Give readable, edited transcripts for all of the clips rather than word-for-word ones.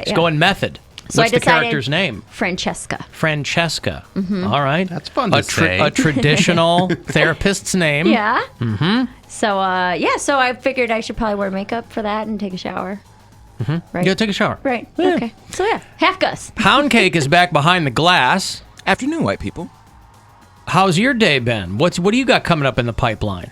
She's going method. So What's I the decided character's name? Francesca. Francesca. Mm-hmm. All right. That's fun to say. A traditional therapist's name. Yeah. Mm-hmm. So, so I figured I should probably wear makeup for that and take a shower. Mm-hmm. Right? Yeah, take a shower. Right. Yeah. Okay. So, half Gus. Poundcake is back behind the glass. Afternoon, white people. How's your day been? What do you got coming up in the pipeline?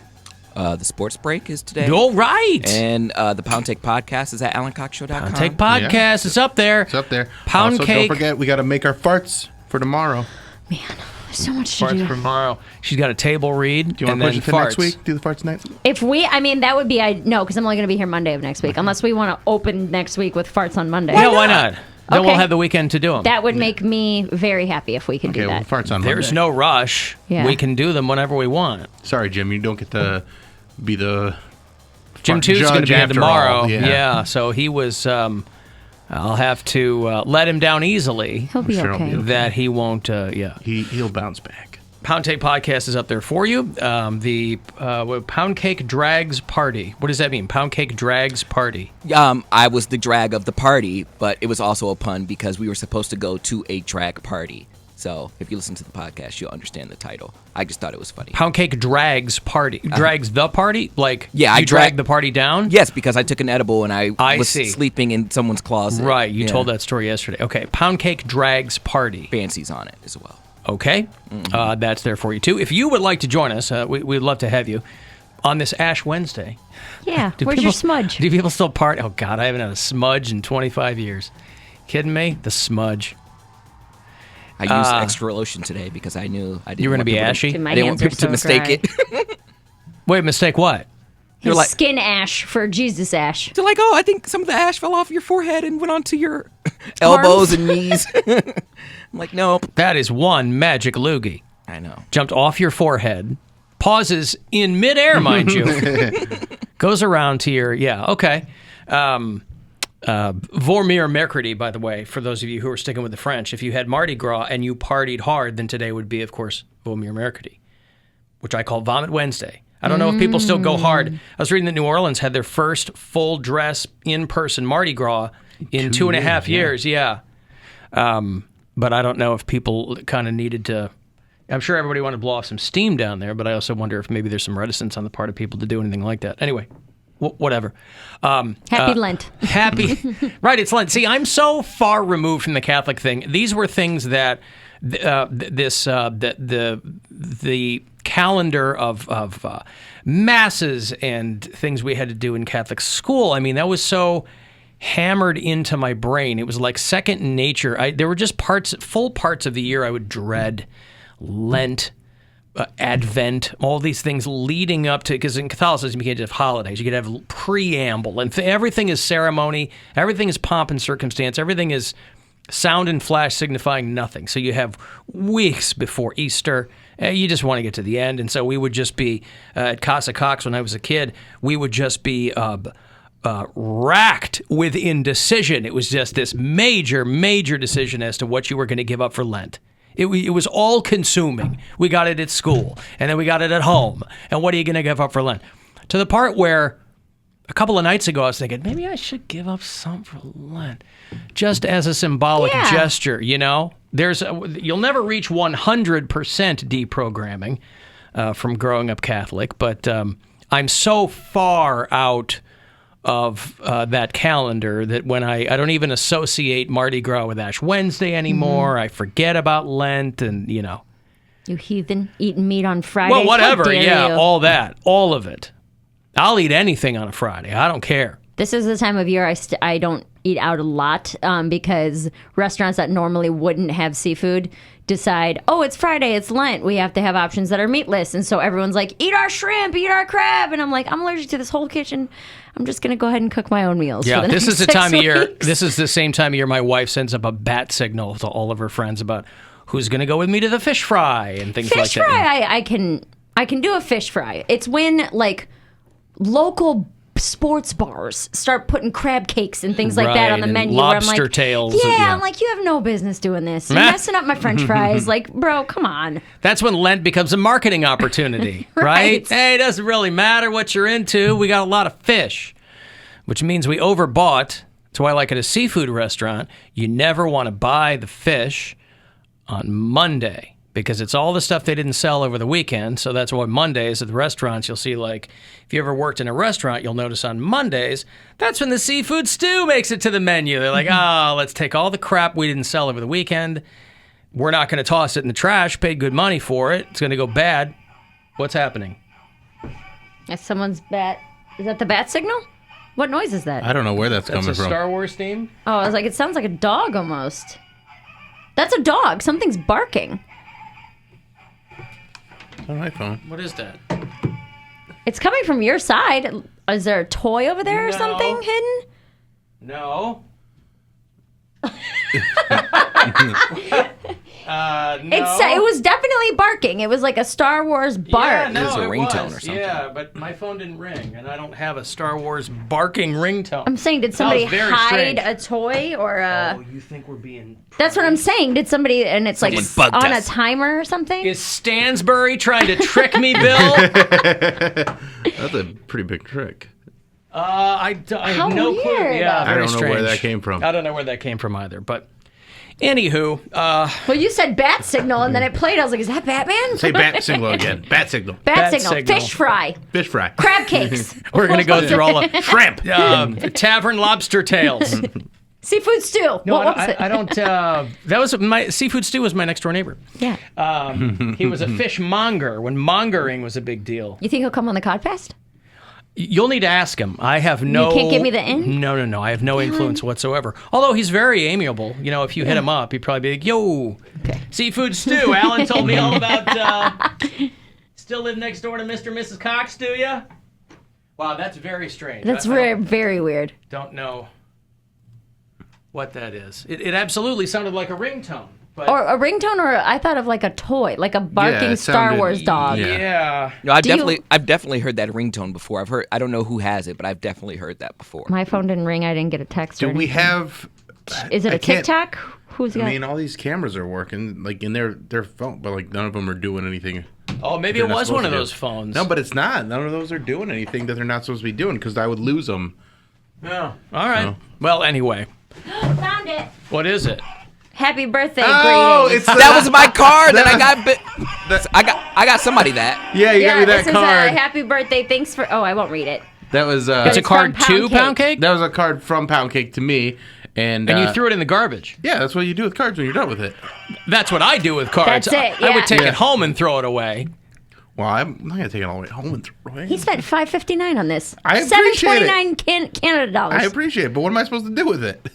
The sports break is today. Oh, right. And the Poundcake podcast is at AlanCoxShow.com. Poundcake podcast is up there. It's up there. Poundcake. Also, don't forget, we got to make our farts for tomorrow. Man, there's so much to Farts do. for tomorrow. She's got a table read. Do you want to push it to next week? Do the farts next week? If that would be, no, because I'm only going to be here Monday of next week. Unless we want to open next week with farts on Monday. Yeah, why not? Then Okay. we'll have the weekend to do them. That would make me very happy if we could do that. Well, farts on There's Monday. no rush. Yeah. We can do them whenever we want. Sorry, Jim, you don't get to be the Jim fart Two's going to judge be in after tomorrow. all. Yeah, so he was. I'll have to let him down easily. He'll be sure he'll okay. be okay. That he won't. He'll bounce back. Poundcake podcast is up there for you. The Poundcake Drags Party. What does that mean? Poundcake Drags Party. I was the drag of the party, but it was also a pun because we were supposed to go to a drag party. So if you listen to the podcast, you'll understand the title. I just thought it was funny. Poundcake Drags Party. Drags the party? Like, Yeah, you drag the party down? Yes, because I took an edible and I was see. sleeping in someone's closet. Right, you Yeah. told that story yesterday. Okay, Poundcake Drags Party. Fancies on it as well. Okay, that's there for you too. If you would like to join us, we'd love to have you on this Ash Wednesday. Yeah. Do Where's people- your smudge? Do people still party? Oh, God, I haven't had a smudge in 25 years. Kidding me? The smudge. I used extra lotion today because I knew I didn't You were going to want be people ashy? Dude, my I didn't want hands people are to so mistake dry. it. Wait, mistake what? His like- skin ash for Jesus ash. They're like, oh, I think some of the ash fell off your forehead and went onto your elbows and knees. I'm like, nope. That is one magic loogie. I know. Jumped off your forehead, pauses in midair, mind you, goes around to your, okay. Vormir Mercredi, by the way, for those of you who are sticking with the French, if you had Mardi Gras and you partied hard, then today would be, of course, Vormir Mercredi, which I call Vomit Wednesday. I don't know if people still go hard. I was reading that New Orleans had their first full dress in-person Mardi Gras in 2.5 years. Yeah. But I don't know if people kind of needed to. I'm sure everybody wanted to blow off some steam down there, but I also wonder if maybe there's some reticence on the part of people to do anything like that. Anyway, whatever. Happy Lent. Happy. Right, it's Lent. See, I'm so far removed from the Catholic thing. These were things that the calendar of masses and things we had to do in Catholic school, I mean, that was so hammered into my brain. It was like second nature. There were just full parts of the year I would dread. Lent, Advent, all these things leading up to, because in Catholicism you can't just have holidays, you could have preamble, and everything is ceremony, everything is pomp and circumstance, everything is sound and flash signifying nothing. So you have weeks before Easter, you just want to get to the end, and so we would just be, at Casa Cox when I was a kid, we would just be racked with indecision. It was just this major, major decision as to what you were going to give up for Lent. It was all consuming. We got it at school, and then we got it at home. And what are you going to give up for Lent? To the part where a couple of nights ago I was thinking, maybe I should give up something for Lent, just as a symbolic gesture, you know? You'll never reach 100% deprogramming from growing up Catholic, but I'm so far out of that calendar that when I don't even associate Mardi Gras with Ash Wednesday anymore. Mm-hmm. I forget about Lent and, you know. You heathen, eating meat on Friday. Well, whatever, you. all that, all of it. I'll eat anything on a Friday. I don't care. This is the time of year I don't eat out a lot because restaurants that normally wouldn't have seafood decide, oh, it's Friday, it's Lent, we have to have options that are meatless. And so everyone's like, eat our shrimp, eat our crab. And I'm like, I'm allergic to this whole kitchen. I'm just going to go ahead and cook my own meals. Yeah, for the this next is the time of year. weeks. This is the same time of year my wife sends up a bat signal to all of her friends about who's going to go with me to the fish fry and things like that. Fish fry, I can do a fish fry. It's when like local sports bars start putting crab cakes and things like that on the and menu. lobster where I'm like, tails. Yeah, I'm like, you have no business doing this. You're messing up my French fries. Like, bro, come on. That's when Lent becomes a marketing opportunity, right? Hey, it doesn't really matter what you're into. We got a lot of fish, which means we overbought That's why, like at a seafood restaurant, you never want to buy the fish on Monday because it's all the stuff they didn't sell over the weekend. So that's why Mondays at the restaurants, you'll see, like, if you ever worked in a restaurant, you'll notice on Mondays, that's when the seafood stew makes it to the menu. They're like, let's take all the crap we didn't sell over the weekend. We're not going to toss it in the trash, paid good money for it. It's going to go bad. What's happening? That's someone's bat. Is that the bat signal? What noise is that? I don't know where that's coming That's a from. Star Wars theme? Oh, I was like, it sounds like a dog almost. That's a dog. Something's barking. It's on my phone. What is that? It's coming from your side. Is there a toy over there or No. something hidden? No. No. It was definitely barking. It was like a Star Wars bark. Yeah, no, It's a it ringtone was. or something. Yeah, but my phone didn't ring, and I don't have a Star Wars barking ringtone. I'm saying, did Sounds somebody very hide strange. a toy or a... Oh, you think we're being... That's what I'm saying. Did somebody... And it's like Someone bugged on us. a timer or something? Is Stansbury trying to trick me, Bill? That's a pretty big trick. I have How no clue. weird. Yeah, I very don't know where strange. that came from. I don't know where that came from either, but... Anywho, Well, you said bat signal, and then it played. I was like, is that Batman? Say bat signal again. Bat signal. Bat bat signal. signal. Fish fry. Fish fry. Crab cakes. we're going to go through all the... Shrimp. Tavern lobster tails. Seafood stew. No, What was it? I don't. That was my seafood stew was my next door neighbor. Yeah. He was a fishmonger when mongering was a big deal. You think he'll come on the Codfest? You'll need to ask him. I have no. You can't give me the in? No. I have no influence whatsoever. Although he's very amiable. You know, if you hit him up, he'd probably be like, "Yo, seafood stew." Alan told me all about. Still live next door to Mr. and Mrs. Cox, do you? Wow, that's very strange. That's I very, very weird. don't know what that is. It absolutely sounded like a ringtone. But Or a ringtone, or I thought of like a toy, like a barking it Star sounded- Wars dog. yeah. No, I've Do you- definitely heard that ringtone before. I don't know who has it, but I've definitely heard that before. My phone didn't ring. I didn't get a text. Do or we anything. have... Is it I a can't- TikTok? Who's got? I mean, all these cameras are working, like, in their phone, but, like, none of them are doing anything. Oh, maybe they're it not was supposed one of to do. those phones. No, but it's not. None of those are doing anything that they're not supposed to be doing, because I would lose them. Oh, all right. No. Well, anyway, Found it. what is it? Happy birthday Oh, greetings. it's That was my card that I got. I got somebody that. Yeah, you got me that this card. is a happy birthday. Thanks for. Oh, I won't read it. That was It's a It's card from to Poundcake. Poundcake? that was a card from Poundcake to me, and And you threw it in the garbage. Yeah, that's what you do with cards when you're done with it. That's what I do with cards. That's it, I would yeah. take Yeah. it home and throw it away. Well, I'm not gonna take it all the way home and throw it away. He spent $5.59 on this. I appreciate it. $7.29 Canada dollars. I appreciate it, but what am I supposed to do with it?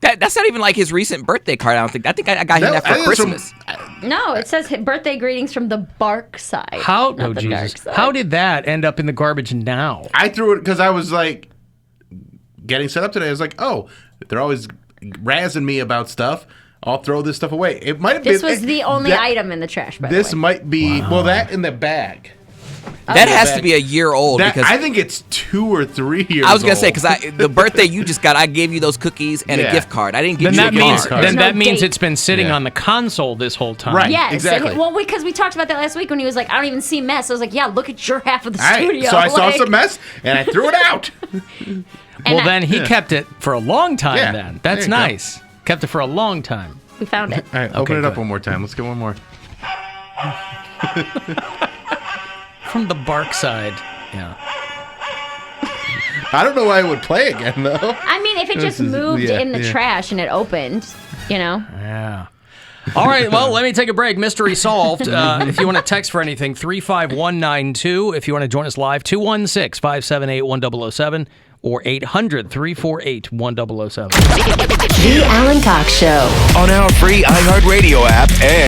That's not even like his recent birthday card. I don't think. I think I got him that I for think that's from- Christmas. No, it says birthday greetings from the Barkside. How? not Oh, the Jesus. dark side. How did that end up in the garbage now? I threw it because I was like getting set up today. I was like, oh, they're always razzing me about stuff. I'll throw this stuff away. It might have This been was the only that- item in the trash, by This the way. might be well that in the bag. That has to be a year old That, because I think it's 2 or 3 years. I was gonna say old. because the birthday you just got, I gave you those cookies and a Yeah. gift card. I didn't give Then you that a means card. then No that means date. it's been sitting Yeah. on the console this whole time. Right. Yes. Exactly. Well, because we talked about that last week when he was like, I don't even see mess. I was like, yeah, look at your half of the All right, studio. so I saw Like- some mess and I threw it out. Well, I- then he kept it for a long time. Yeah. Then that's There you go. nice. Kept it for a long time. We found it. All right, Okay, open it up good. one more time. Let's get one more. From the Barkside. Yeah. I don't know why it would play again though. I mean, if it just This is- moved yeah, in the yeah. trash and it opened, you know. Yeah. All right, well, let me take a break. Mystery solved. If you want to text for anything, 35192. If you want to join us live, 216-578-1007 or 800-348-1007. The Alan Cox Show. On our free iHeartRadio app and